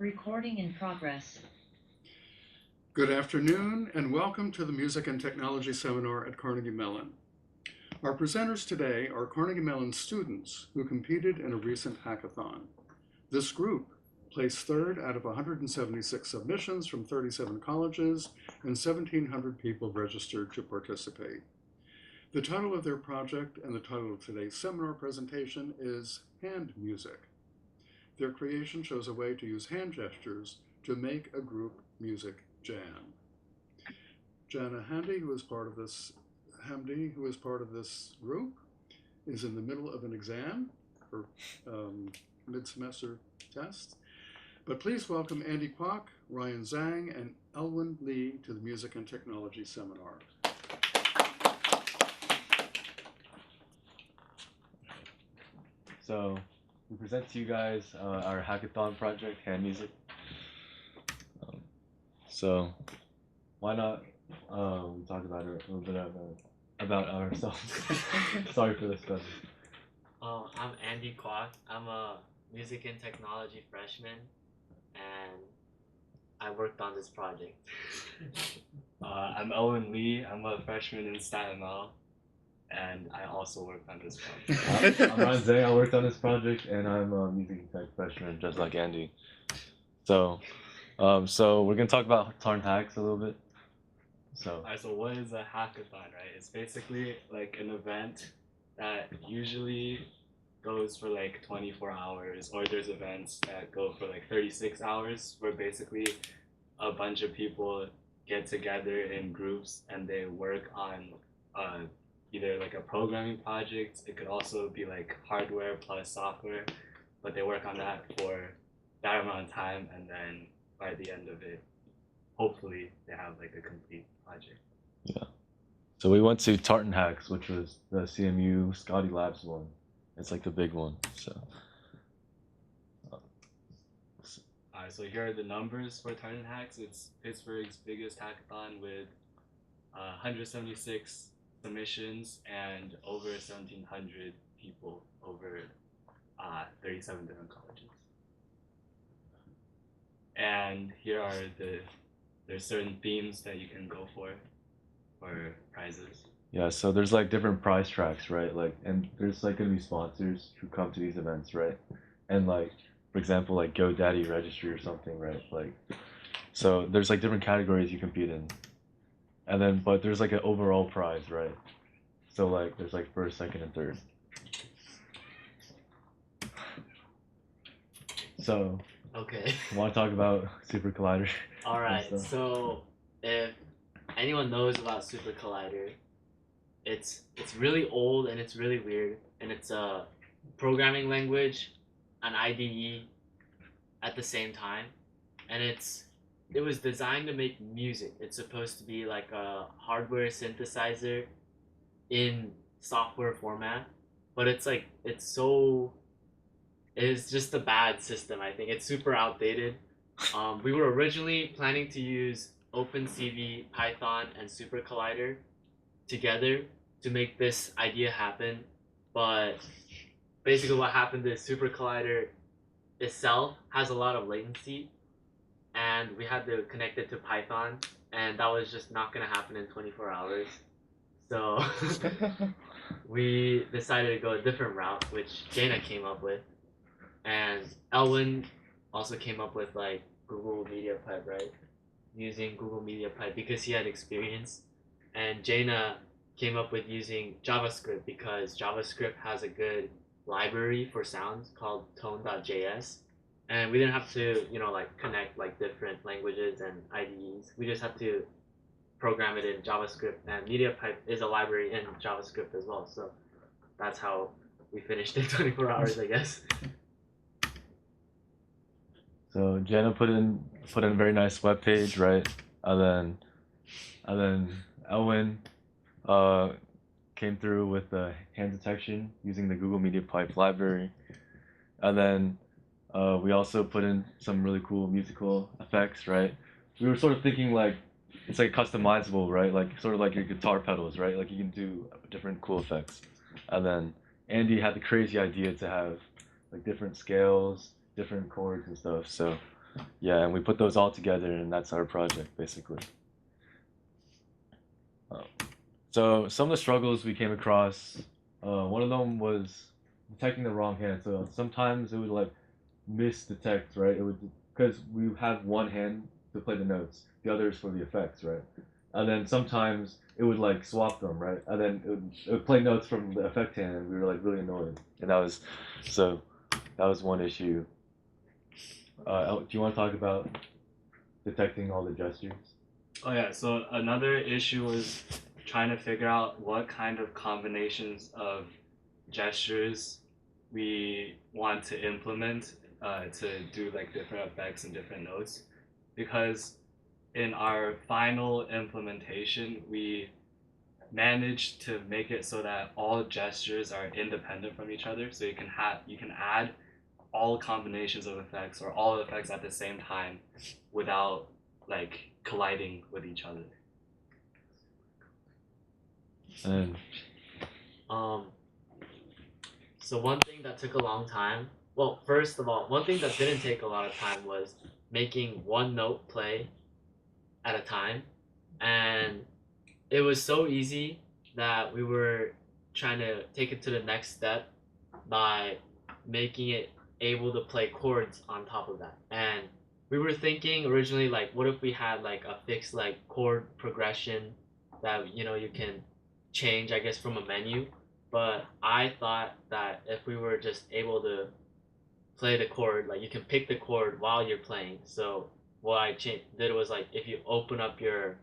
Recording in progress. Good afternoon and welcome to the Music and Technology Seminar at Carnegie Mellon. Our presenters today are Carnegie Mellon students who competed in a recent hackathon. This group placed third out of 176 submissions from 37 colleges and 1,700 people registered to participate. The title of their project and the title of today's seminar presentation is Hand Music. Their creation shows a way to use hand gestures to make a group music jam. Jana Hamdi, who is part of this group, is in the middle of an exam for mid-semester test. But please welcome Andy Kwok, Ryan Zhang, and Elwin Lee to the Music and Technology Seminar. So we present to you guys our hackathon project, Hand Music. So why not we talk about it a little bit about ourselves. Sorry for this question. I'm Andy Kwok. I'm a music and technology freshman, and I worked on this project. I'm Owen Lee. I'm a freshman in StatML, and I also worked on this project. I'm Ryan Zhang. I worked on this project, and I'm a music and tech freshman, just like Andy. So we're gonna talk about Tarn hacks a little bit. So what is a hackathon, right? It's basically like an event that usually goes for like 24 hours, or there's events that go for like 36 hours, where basically a bunch of people get together in groups and they work on either like a programming project. It could also be like hardware plus software, but they work on that for that amount of time, and then by the end of it, hopefully they have like a complete project. Yeah. So we went to Tartan Hacks, which was the CMU Scotty Labs one. It's like the big one. So. Alright, so here are the numbers for Tartan Hacks. It's Pittsburgh's biggest hackathon with 176 submissions and over 1,700 people over 37 different colleges. And here are there's certain themes that you can go for prizes. Yeah, so there's like different prize tracks, right? Like, and there's like gonna be sponsors who come to these events, right? And like, for example, like GoDaddy registry or something, right? Like, so there's like different categories you compete in, and then but there's like an overall prize, right? So like there's like first, second, and third. So. Okay. Want to talk about Super Collider? All right. So if anyone knows about Super Collider, it's really old and it's really weird, and it's a programming language, an IDE at the same time, and it was designed to make music. It's supposed to be like a hardware synthesizer in software format, but it's just a bad system. I think it's super outdated. We were originally planning to use OpenCV, Python, and Super Collider together to make this idea happen, but basically what happened is Super Collider itself has a lot of latency, and we had to connect it to Python, and that was just not going to happen in 24 hours. So we decided to go a different route, which Jana came up with. And Elwin also came up with like Google Media Pipe, right? Using Google Media Pipe because he had experience. And Jana came up with using JavaScript because JavaScript has a good library for sounds called tone.js. And we didn't have to, like connect like different languages and IDEs. We just had to program it in JavaScript, and MediaPipe is a library in JavaScript as well. So that's how we finished in 24 hours, I guess. So Jenna put in a very nice web page, right? And then Elwin came through with the hand detection using the Google Media Pipe library. And then we also put in some really cool musical effects, right? We were sort of thinking like it's like customizable, right? Like sort of like your guitar pedals, right? Like you can do different cool effects. And then Andy had the crazy idea to have like different scales, different chords and stuff. So yeah, and we put those all together, and that's our project basically. So some of the struggles we came across, one of them was detecting the wrong hand. So sometimes it would like misdetect, right? It would, because we have one hand to play the notes, the other is for the effects, right? And then sometimes it would like swap them, right? And then it would play notes from the effect hand, and we were like really annoyed. And that was one issue. Do you want to talk about detecting all the gestures? Oh yeah, so another issue was trying to figure out what kind of combinations of gestures we want to implement to do like different effects and different notes, because in our final implementation we managed to make it so that all gestures are independent from each other, so you can add all combinations of effects or all effects at the same time without like colliding with each other. And So one thing that took a long time, well, first of all, one thing that didn't take a lot of time was making one note play at a time. And it was so easy that we were trying to take it to the next step by making it able to play chords on top of that. And we were thinking originally, like, what if we had like a fixed like chord progression that you can change, I guess, from a menu. But I thought that if we were just able to play the chord, like you can pick the chord while you're playing. So what I did was, like, if you open up your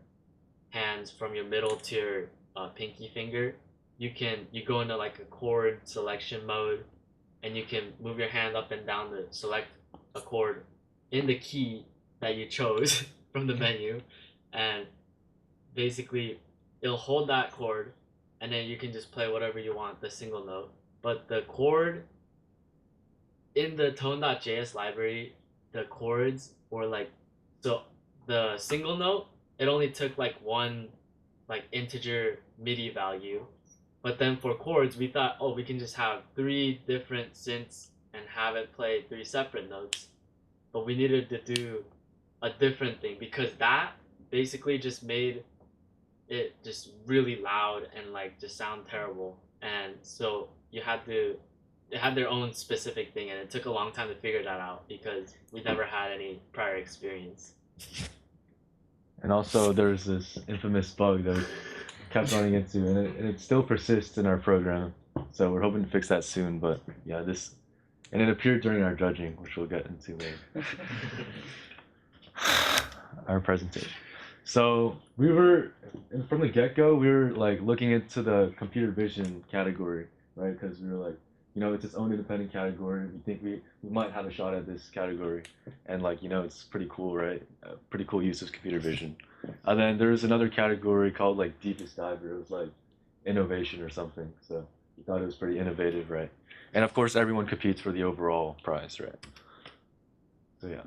hands from your middle to your pinky finger, you go into like a chord selection mode, and you can move your hand up and down to select a chord in the key that you chose from the menu, and basically it'll hold that chord, and then you can just play whatever you want, the single note. But the chord in the tone.js library, the chords were like, so the single note, it only took like one like integer MIDI value. But then for chords, we thought, oh, we can just have 3 different synths and have it play 3 separate notes. But we needed to do a different thing, because that basically just made it just really loud and like just sound terrible. And so it had their own specific thing, and it took a long time to figure that out because we never had any prior experience. And also there's this infamous bug that we kept running into, and it still persists in our program. So we're hoping to fix that soon. But yeah, and it appeared during our judging, which we'll get into later. Our presentation. So we were, from the get-go, we were like looking into the computer vision category, right? Because we were like, it's its own independent category. We think we might have a shot at this category, and like, it's pretty cool, right? Pretty cool use of computer vision. And then there's another category called like deepest diver. It was like innovation or something. So we thought it was pretty innovative, right? And of course, everyone competes for the overall prize, right? So yeah.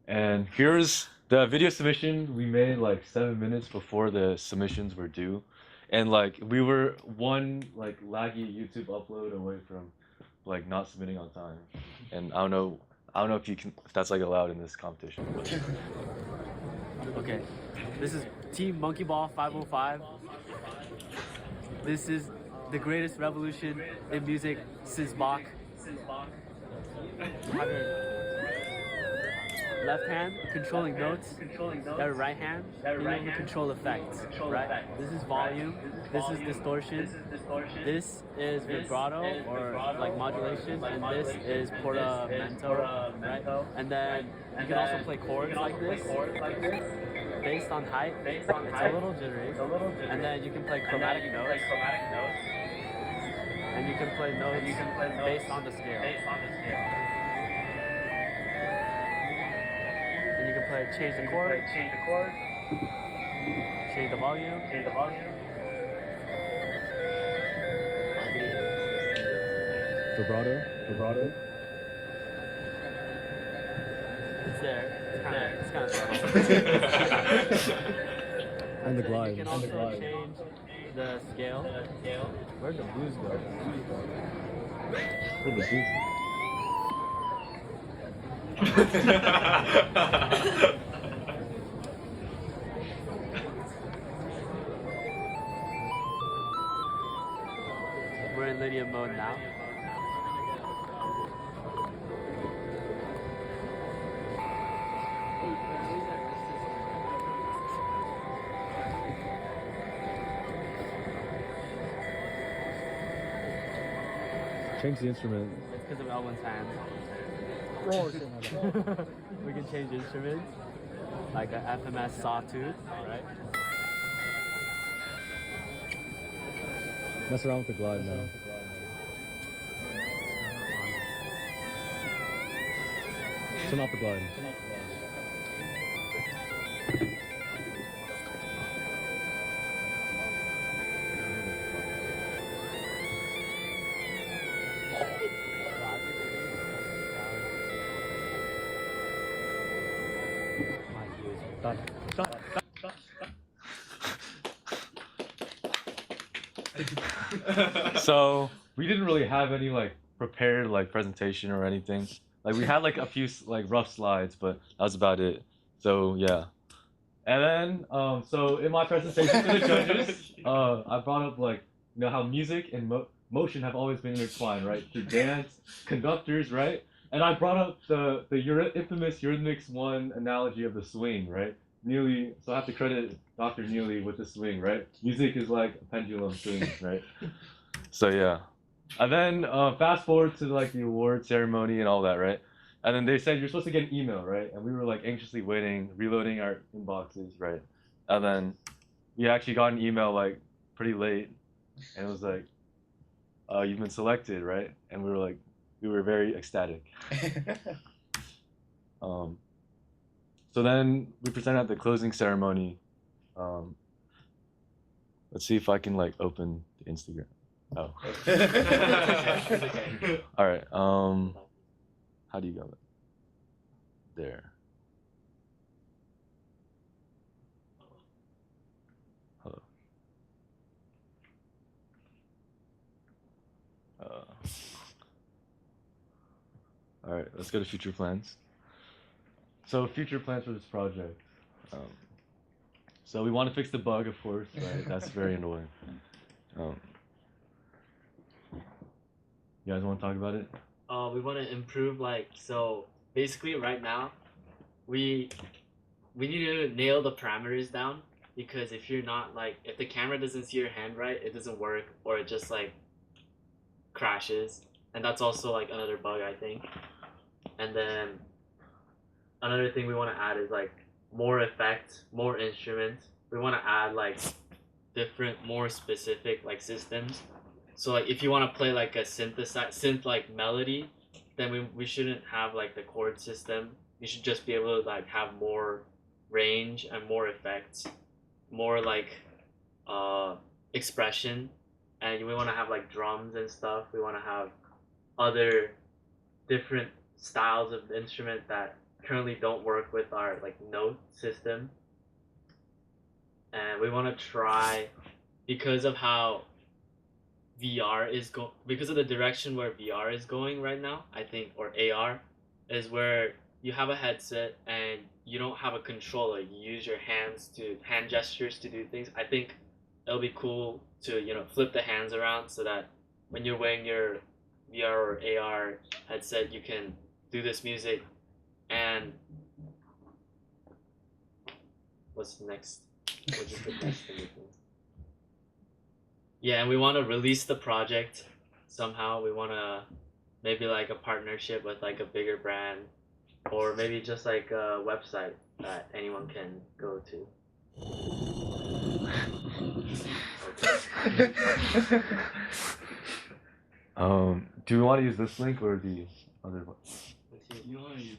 And here's the video submission we made like 7 minutes before the submissions were due. And like we were one like laggy YouTube upload away from like not submitting on time. And I don't know if that's like allowed in this competition. Okay, this is Team Monkey Ball 505. This is the greatest revolution in music since Bach. Have your left hand controlling notes, your right hand you control effects, right? This is volume, this is distortion, this is vibrato or like modulation, and this is portamento, right? And then you can also play chords like this, based on height. It's a little jittery, and then you can play chromatic notes, and you can play notes based on the scale. And you can play change the chord, change the volume, vibrato. It's there. It's kind of subtle. And the glide. You can also change the scale. Where'd the blues go? We're in linear mode now. Change the instrument. It's because of Elwin's hand. We can change instruments, like a FMS sawtooth, right? Mess around with the glide now. Turn off the glide. Done. So we didn't really have any like prepared like presentation or anything. Like we had like a few like rough slides, but that was about it. So yeah. And then so in my presentation to the judges, I brought up like how music and motion have always been intertwined, right? Through dance, conductors, right? And I brought up the infamous Eurythmics 1 analogy of the swing, right? Neely, so I have to credit Dr. Neely with the swing, right? Music is like a pendulum swing, right? So yeah. And then fast forward to like the award ceremony and all that, right? And then they said you're supposed to get an email, right? And we were like anxiously waiting, reloading our inboxes, right? And then we actually got an email like pretty late, and it was like, you've been selected, right? And we were very ecstatic. So then we presented at the closing ceremony. Let's see if I can like open the Instagram. Oh. All right. How do you go? There. Hello. All right. Let's go to future plans. So future plans for this project. So we want to fix the bug, of course, right? That's very annoying. You guys want to talk about it? We want to improve, like, so basically right now, we need to nail the parameters down, because if you're not, like, if the camera doesn't see your hand right, it doesn't work, or it just, like, crashes. And that's also, like, another bug, I think. And then another thing we want to add is, like, more effects, more instruments. We want to add, like, different, more specific, like, systems. So, like, if you want to play, like, a synth, like, melody, then we shouldn't have, like, the chord system. You should just be able to, like, have more range and more effects, more, like, expression. And we want to have, like, drums and stuff. We want to have other different styles of instrument that currently don't work with our, like, note system. And we want to try, because of how because of the direction where VR is going right now, I think, or AR, is where you have a headset and you don't have a controller. You use your hand gestures to do things. I think it'll be cool to, flip the hands around so that when you're wearing your VR or AR headset, you can do this music. And what's next? What's the next thing? Yeah, and we want to release the project somehow. We want to maybe like a partnership with like a bigger brand, or maybe just like a website that anyone can go to. Do we want to use this link or the other one? You want to use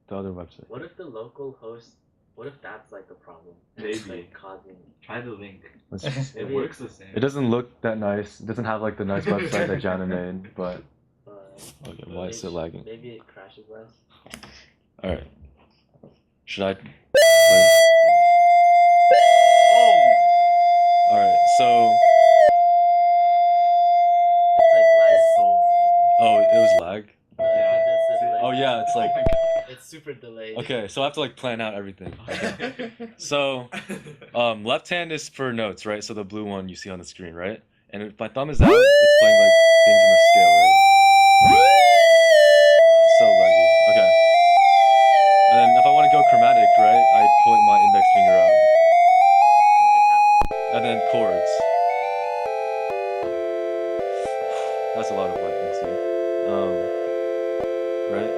The other website. What if the local host? What if that's like the problem? Maybe. It's, like, causing. Try the link. Maybe It works the same. It doesn't look that nice. It doesn't have like the nice website that Jana made, but okay, why is it lagging? Maybe it crashes less. All right. Should I? Oh! All right. So. It's like Oh, it was lag. Yeah, Oh yeah, it's like. it's it's super delayed. Okay, so I have to like plan out everything. Okay. So, left hand is for notes, right? So the blue one you see on the screen, right? And if my thumb is out, it's playing like things in the scale, right? So laggy. Okay. And then if I want to go chromatic, right, I point my index finger out. It's happening. And then chords. That's a lot of latency. Right?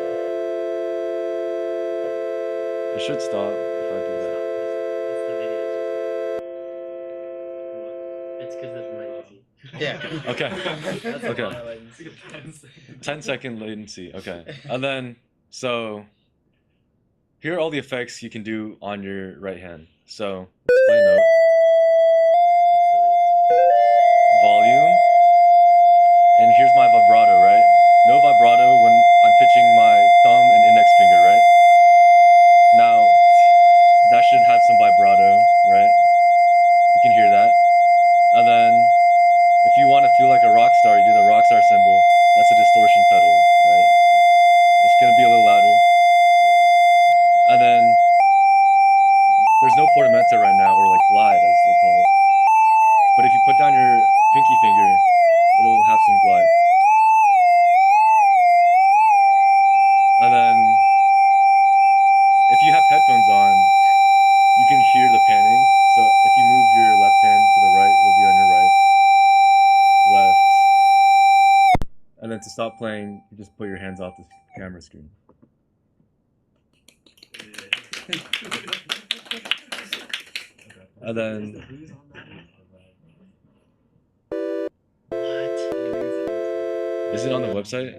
It should stop if I do that. It's the video. It's because of latency. Yeah. Okay. That's a Okay. lot of latency. 10-second latency latency. Okay. And then, so here are all the effects you can do on your right hand. So let's play a note. Volume. And here's my vibrato, right? No vibrato when I'm pitching my thumb and index finger, right? Now, that should have some vibrato, right? You can hear that. And then, if you want to feel like a rock star, you do the rock star symbol. That's a distortion pedal, right? It's going to be a little louder. And then, there's no portamento right now, or like glide, as they call it. But if you put down your pinky finger, it'll have some glide. And then, if you have headphones on, you can hear the panning. So if you move your left hand to the right, it'll be on your right, left. And then to stop playing, you just put your hands off the camera screen. And then, is it on the website?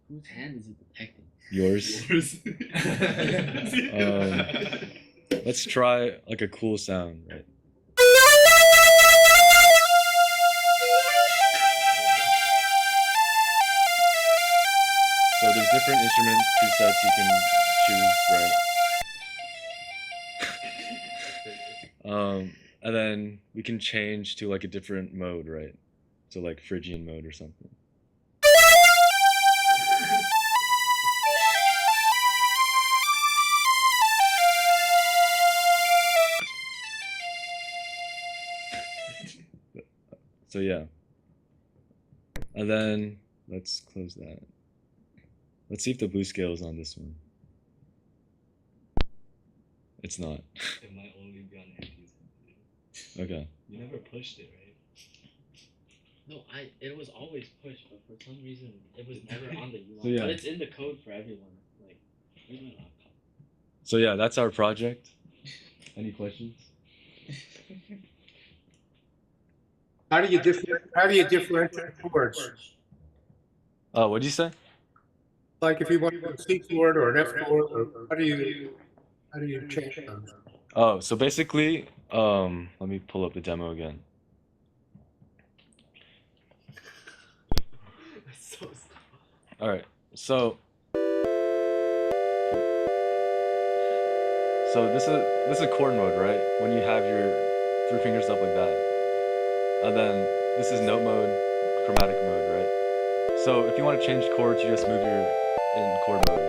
Whose hand is it detecting? Yours. Let's try like a cool sound, right? So there's different instrument presets you can choose, right? And then we can change to like a different mode, right? So like Phrygian mode or something. So yeah. And then let's close that. Let's see if the blue scale is on this one. It's not. It might only be on Andy's. Okay. You never pushed it, right? No, it was always pushed, but for some reason it was never on the UI. So, yeah. But it's in the code for everyone. Like, where's my laptop? So yeah, that's our project. Any questions? How do you differentiate chords? What'd you say? Like if you want a C chord or an F chord, or how do you change those? Oh, so basically, let me pull up the demo again. That's so All right, so this is a chord mode, right? When you have your 3 fingers up like that, and then this is note mode, chromatic mode, right? So if you want to change chords, you just move your in chord mode.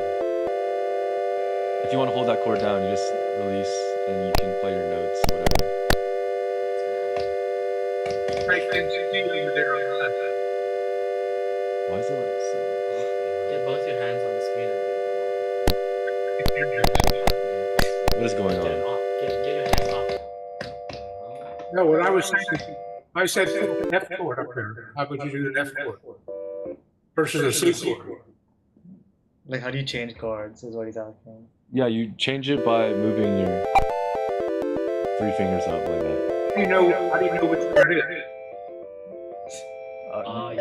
If you want to hold that chord down, you just release and you can play your notes, whatever. Right, continue there on the left. Why is it like so? Get both your hands on the screen and What is going get it on? off. Get your hands off. No, what I was saying, I said an F chord up there. How would you do an F chord versus a C chord? Like, how do you change chords is what he's asking. Yeah, you change it by moving your 3 fingers up like that. How do you know which chord it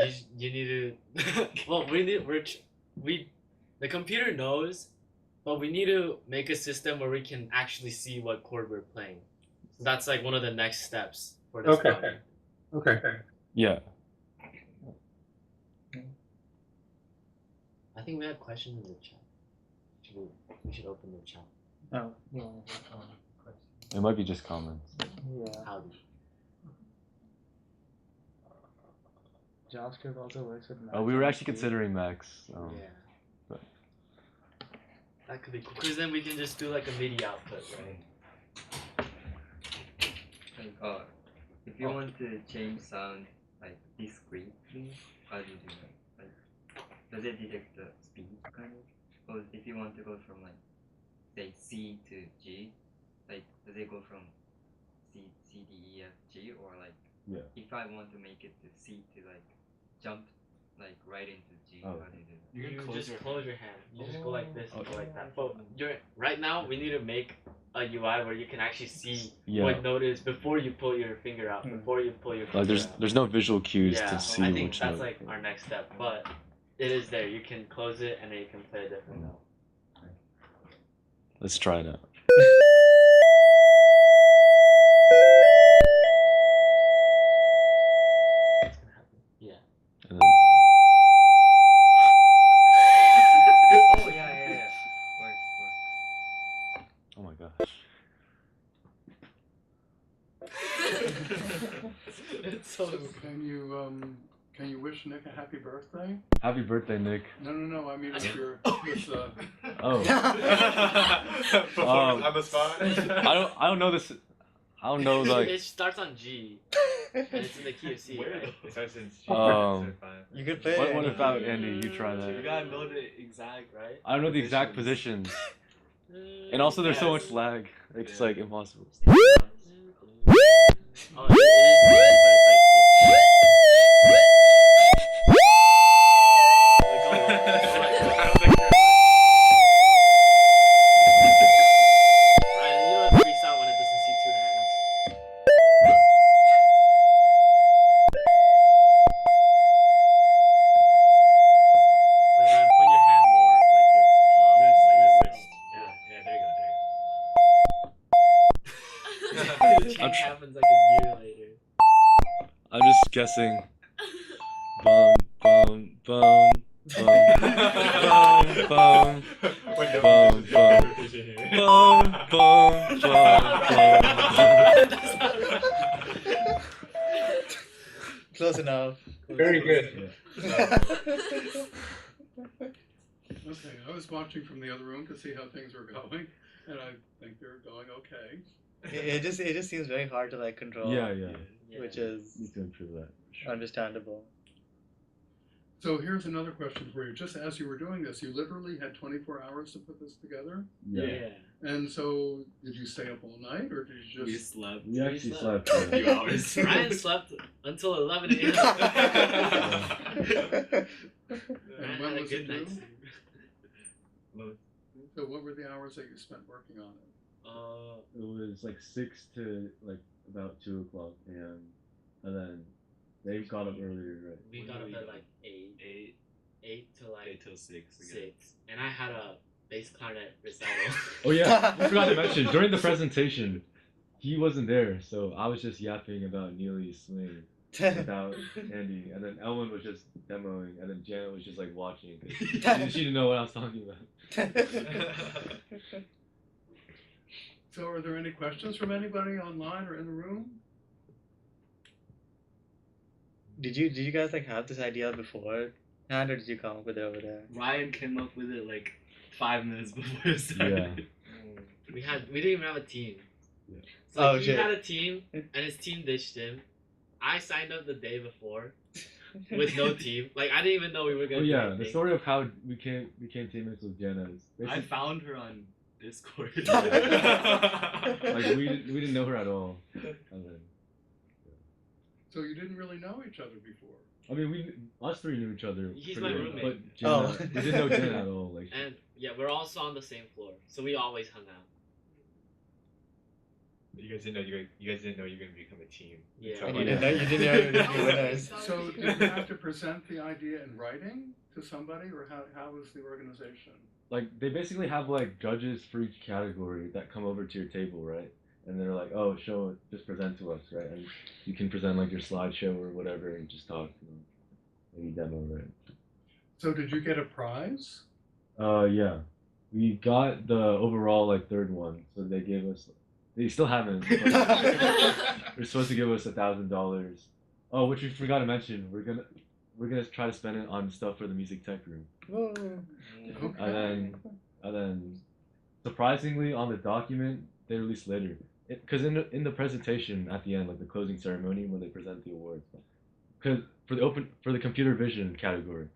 is? You need to. Well, the computer knows, but we need to make a system where we can actually see what chord we're playing. So that's like one of the next steps for this. Okay. project. Okay. Yeah. I think we had questions in the chat. We should open the chat. Oh, yeah. It might be just comments. Yeah. Howdy. JavaScript also works with Mac. Oh, we were actually considering Max. Yeah. But That could be cool. Because then we can just do like a MIDI output, right? Like, if you want to change sound like discretely, how do you do that? Like, does it detect the speed kind of? Or if you want to go from like, say C to G, like, does it go from C D E F G, or like, if I want to make it to C to like jump like right into G, how do you do that? You just close your hand. You just go like this and go like that. But right now we need to make a UI where you can actually see what note is before you pull your finger out. Before you pull your finger out. There's no visual cues to see I think which that's note. like our next step. But it is there. You can close it and then you can play a different note. Let's try it out. Yeah. And then... Oh yeah. Works. Oh my gosh. It's so Can you wish Nick a happy birthday? Happy birthday, Nick. No. I mean, if you're Oh. On the spot. I don't know this. I don't know like. It starts on G. And it's in the key of C, right? It starts in G. You could play it. What about Andy? You try You that. gotta know the exact, right? I don't know the exact positions, and also there's so much lag. It's like impossible. Oh, it is weird, but it's like. Right, you know it freaks out when it doesn't see two hands. Wait, Ryan, point your hand more like your palm, Wrist, like your wrist. wrist. Yeah, there you go. The change happens like a year later. I'm just guessing. Bum bum bum bum bum bum bum bum bum bum. Close enough. Very good. Okay, I was watching from the other room to see how things were going, and I think they're going okay. It just seems very hard to like control. Yeah. Which is Need to improve that. understandable. So here's another question for you. Just as you were doing this, you literally had 24 hours to put this together? Yeah. And so did you stay up all night, or did you We just... slept. We actually slept. A few hours. Ryan slept until 11 a.m. And when had a was good it night's due? sleep. So what were the hours that you spent working on it? It was like 6 to like about 2 o'clock a.m. And then they got up earlier, right? We got up at like 8 to like 8 till 6. 6. And I had a bass clarinet recital. Oh yeah, I forgot to mention during the presentation, he wasn't there, so I was just yapping about Neely's swing without Andy, and then Elwin was just demoing, and then Janet was just like watching. She didn't know what I was talking about. So are there any questions from anybody online or in the room? Did you guys like have this idea before? Or did you come up with it over there? Ryan came up with it like 5 minutes before it started. We didn't even have a team. Yeah. So like, Oh, he shit. had a team and his team ditched him. I signed up the day before with no team. Like I didn't even know we were gonna Oh do yeah, anything. the story of how we became teammates with Jenna is I basically, found her on Discord. like we didn't know her at all. And then, So you didn't really know each other before? I mean, us three knew each other. He's pretty my well, roommate. But Jenna, Oh. we didn't know Jenna at all. Like, And yeah, we're also on the same floor, so we always hung out. You guys didn't know you guys didn't know you were gonna become a team. Yeah. Until And like- you didn't know you were winners. So did you have to present the idea in writing to somebody, or how was the organization? like they basically have like judges for each category that come over to your table, right? And they're like, oh, just present to us, right? And you can present like your slideshow or whatever and just talk, maybe demo, right? So did you get a prize? Yeah, we got the overall like third one, so they gave us. They still haven't. But they're supposed to give us $1,000. Oh, which we forgot to mention. We're gonna try to spend it on stuff for the music tech room. Okay. And then surprisingly, on the document they released later. Because in the presentation at the end, like the closing ceremony when they present the awards, because for the computer vision category,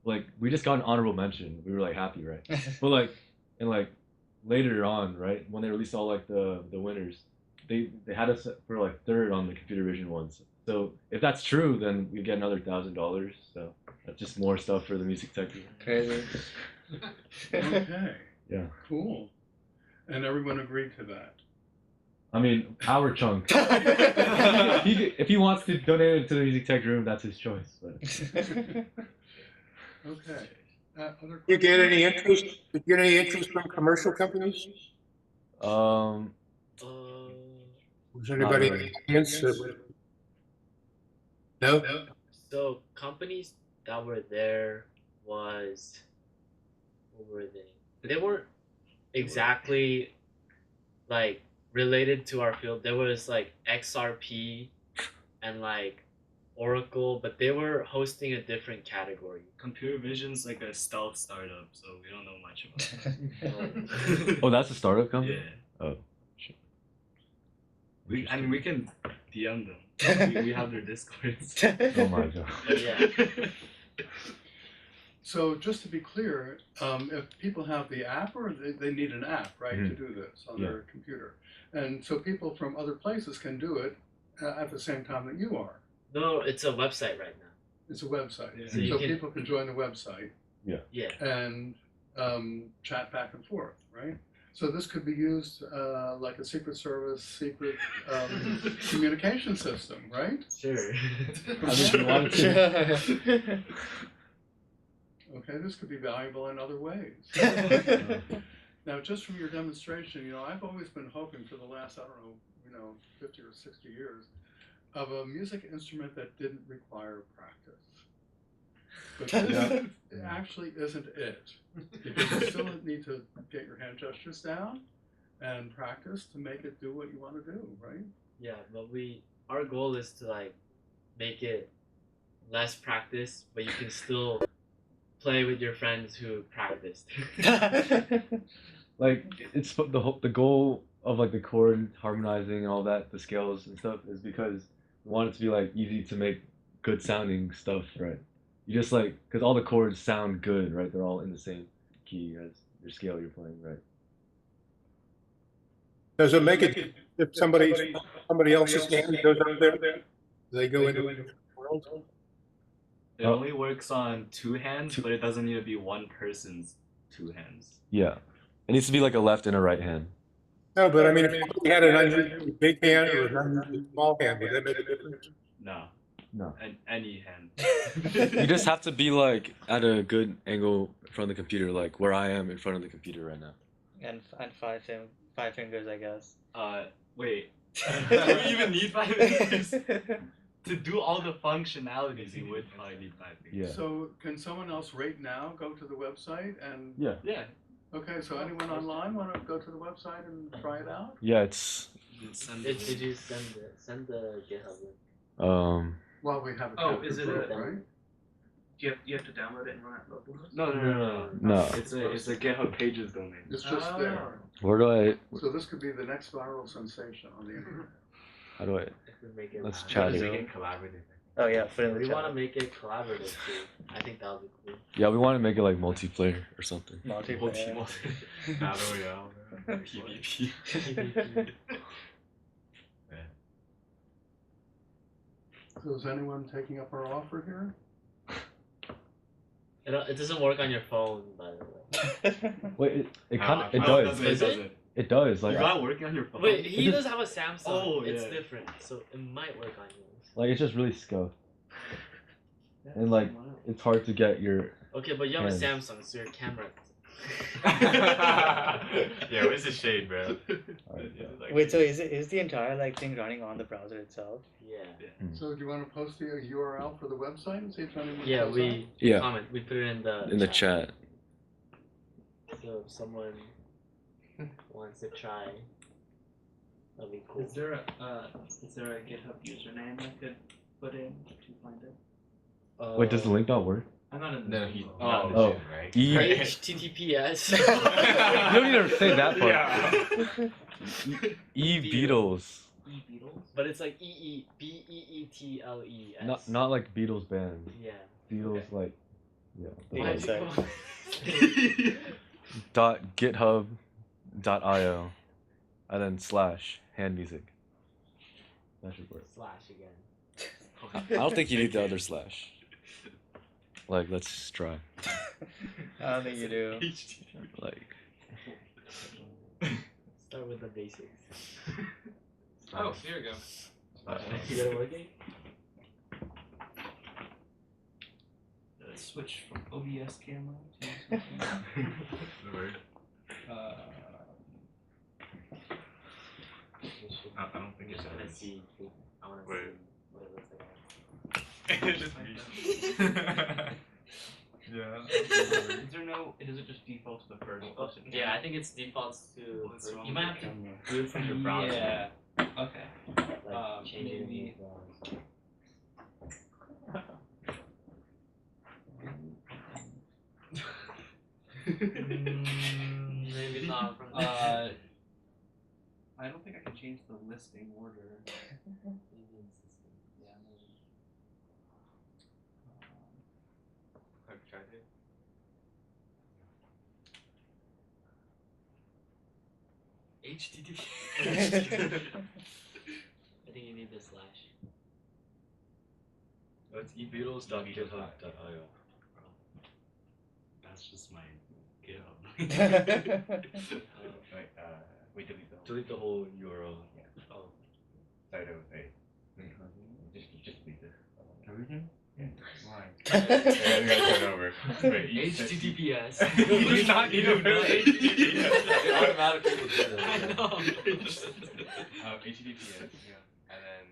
like we just got an honorable mention. We were like happy, right? But like and like later on, right, when they released all like the winners, they had us for like third on the computer vision ones. So if that's true, then we get another $1,000. So that's just more stuff for the music tech. Crazy. Okay. Yeah. Cool. And everyone agreed to that. I mean, our chunk. If he wants to donate it to the music tech room, that's his choice. But Okay. Other You get any questions? interest? Did you get any interest from commercial companies? um, Was anybody really. against it? No? So companies that were there was, what were they? They weren't exactly like related to our field. There was like XRP and like Oracle, but they were hosting a different category. Computer vision's like a stealth startup, so we don't know much about it. oh, that's a startup company. Yeah. Oh, shit. I mean, we can DM them. We have their discords. Oh my god. But yeah. So just to be clear, if people have the app, or they need an app, right, to do this on their computer. And so people from other places can do it at the same time that you are. No, it's a website right now. It's a website. Yeah. So, you can- people can join the website Yeah. and chat back and forth, right? So this could be used like a secret service, secret communication system, right? Sure. I mean, if you wanted to. Okay, this could be valuable in other ways. Now, just from your demonstration, you know, I've always been hoping for the last, I don't know, 50 or 60 years, of a music instrument that didn't require practice. But this actually isn't it. Because you still need to get your hand gestures down and practice to make it do what you want to do, right? Yeah, but our goal is to like make it less practice, but you can still play with your friends who practiced. Like it's the goal of like the chord harmonizing and all that, the scales and stuff, is because we want it to be like easy to make good sounding stuff, right? You just like, because all the chords sound good, right? They're all in the same key as your scale you're playing, right? Does it make it if somebody else's hand goes up there? Do they go into the world? It only works on two hands, but it doesn't need to be one person's two hands. Yeah, it needs to be like a left and a right hand. No, but I mean, if you had an unusually big hand or an unusually small hand, would that make a difference? No, any hand. You just have to be like at a good angle in front of the computer, like where I am in front of the computer right now. And five fingers, I guess. Wait. Do you even need 5 fingers? To do all the functionalities, you would probably need 5 fingers. Yeah. So can someone else right now go to the website and? Yeah. Yeah. Okay, so anyone online want to go to the website and try it out? Yeah, it's Did you send the GitHub link? Well, we have a Oh, capture is it for a- right? You have to download it and run it locally? No. No. It's a GitHub Pages domain. It's just there. where do I? So this could be the next viral sensation on the internet. How do I? If we make it Let's live. chat Make it. it collaborative. Oh yeah, put it in the We chat. want to make it collaborative too. I think that would be cool. Yeah, we want to make it like multiplayer or something. Multiplayer. Battle Royale. PvP. So is anyone taking up our offer here? It doesn't work on your phone, by the way. Wait, it kind of it Oh, does. Does it? It does. Like You're not working on your phone. Wait, he It does have a Samsung. Oh, It's yeah. different, so it might work on yours. like it's just really scuffed, and like it's hard to get your. Okay, but you have Hands. a Samsung, so your camera. Yeah, where's the shade, bro? Wait, so is the entire like thing running on the browser itself? Yeah. So do you want to post the URL for the website and see if anyone Yeah, shows we Yeah. comment. We put it in the In the chat. So if someone wants to try, that'd be cool. Is there a GitHub username I could put in to find it? Wait, does the link not work? I'm not in the No, gym, he though. not in the Oh. gym, right? E. You HTTPS. don't need to say that part. Yeah. E Beatles. But it's like Beetles. Not like Beatles band. Yeah. Beatles like yeah. the Yeah, like- sorry. dot github.io and then slash hand music. That should work. Slash again. I don't think you need the other slash. Like, let's just try. I don't think you do. Like, Start with the basics. Oh, here we go. You got it working? Switch from OBS camera to I don't think it's Let's see. I want to Wait. see what it looks like. It's just me. Yeah. Is there no? Does it just default to the first person? Yeah, I think it's defaults to. What's wrong You might have with to the do it from your browser. Yeah. Okay. Like change it in maybe- your browser. Maybe not from there. I don't think I can change the listing order. Yeah, maybe. I've tried it. HTTP. I think you need the slash. that's ebeatles.github.io. That's just my GitHub. Wait, we delete the whole. Delete the whole URL. Oh. Sorry, no, wait. Just delete this. Everything? Yeah. Why? Yeah, we gotta start over. Wait, HTTPS. You did not need to know HTTPS. It automatically will do that. I know. HTTPS, yeah. And then,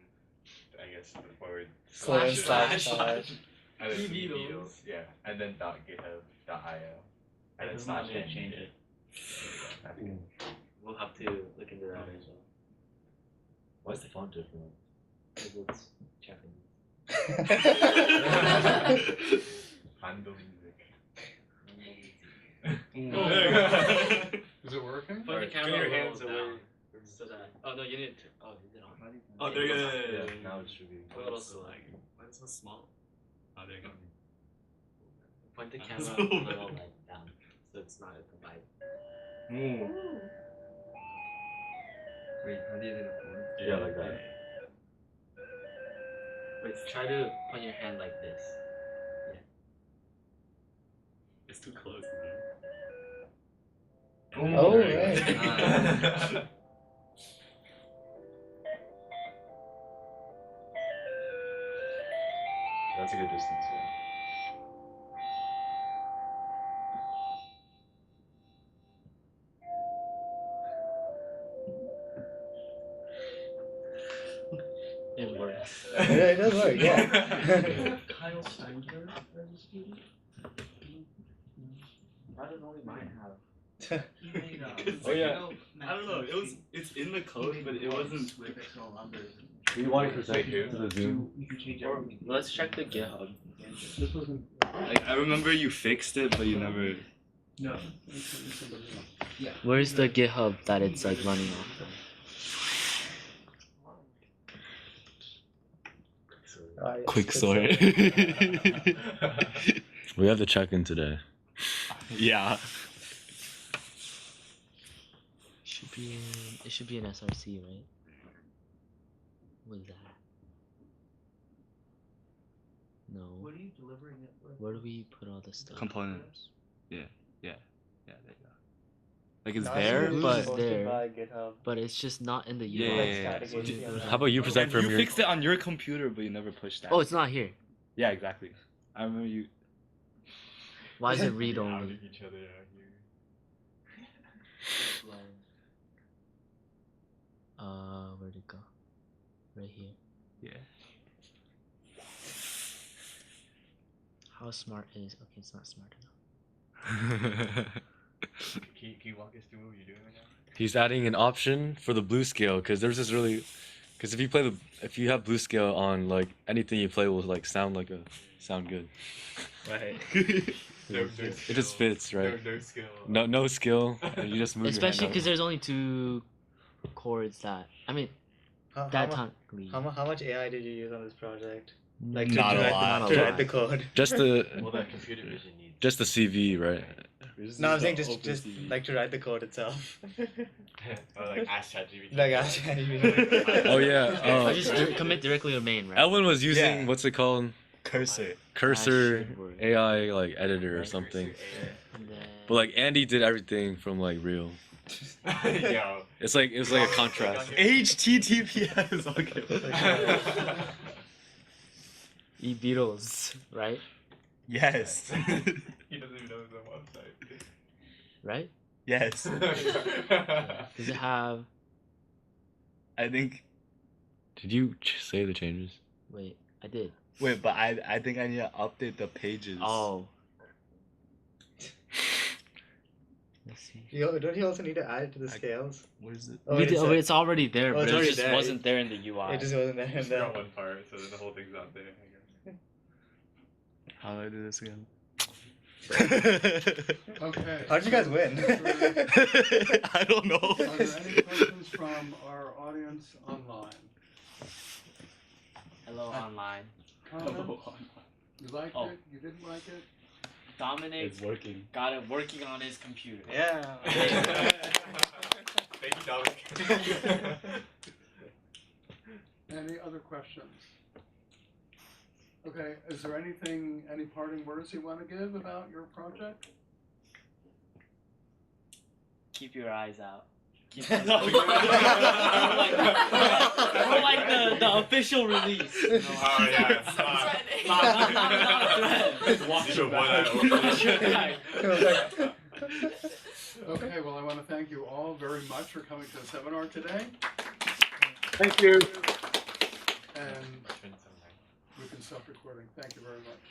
I guess the forward Slash. and then Beatles. Beatles, yeah. And then .github.io. And then Doesn't slash let me hand change music. That's good. We'll have to look into that as well. Why is the font different? Because it's Japanese. Handle music. Is it working? Put the Alright, camera get your a little hands away. down so that. Oh no, you need to. Oh, you did on. Oh, there you go. Yeah, now it should be. A little slow. Why is it so small? Oh, there you go. Point the camera a little like down, so it's not at the vibe. Wait, how do you do the chords? Yeah, like that. Wait, try to point your hand like this. It's too close. Oh, right. That's a good distance, yeah. It works. Yeah, it does work, yeah. Kyle Steinberg as a student? I don't know, we might have. He made Oh, yeah. I don't know. It's in the code, but it wasn't. Do you want to present it to the Zoom? You can change Or everything. let's check the GitHub. Like I remember you fixed it, but you never. No. Where's the GitHub that it's like running off of? Quick sort. We have the check-in today. Yeah. It should be an SRC, right? What is that? No. What are you delivering it with? Where do we put all this stuff? Components. Yeah. There you go. Like it's No, there, it's but posted there. by GitHub. But it's just not in the Yeah, UI. yeah, It's static HTML. How about you present from you your... fixed it on your computer, but you never pushed that. Oh, it's not here. yeah, exactly. I remember you. Why is it read only? Each other out here. Where'd it go? Right here. Yeah. How smart is? Okay, it's not smart enough. Can you walk us through what you're doing right now? He's adding an option for the blue scale because there's this really... Because if you have blue scale on, like, anything you play will, like, sound like a sound good. Right. It just fits, right? No skill. No skill. And you just move Especially your because hand there's only 2 chords that I mean How diatonically. much AI did you use on this project? Like Not a lot. To write the code. Just the Well, that computer vision needs. just the CV, right? No, I'm saying just like to write the code itself. Or like ask ChatGPT. Like ask ChatGPT. Oh yeah. I just commit directly to main, right? Elwin was using Yeah. what's it called? Cursor. Cursor should work. AI like editor or something. And then, But like Andy did everything from like real. Yo. It was like a contrast. HTTPS. Okay. Beatles, right? Yes. He doesn't even know his own website. Right? Yes. Does it have? I think. Did you say the changes? Wait, I did. Wait, but I think I need to update the pages. Oh. Let's see. Don't you also need to add it to the scales? What is it? Oh, We it did, is oh, a- it's already there, Oh, but it's it already just there. wasn't there in the UI. It just wasn't there. Just got one part, so then the whole thing's out there. I guess. How do I do this again? Okay. How'd you guys win? I don't know. Are there any questions from our audience online? Hello, online. Comments? You liked Oh. it? You didn't like it? Dominic It's working. got it working on his computer. Yeah. Thank you, Dominic. Any other questions? Okay, is there any parting words you want to give about your project? Keep your eyes out. Keep More like the official release. Oh yeah. Watch your one eye open. Okay, well, I want to thank you all very much for coming to the seminar today. Thank you. And we can stop recording. Thank you very much.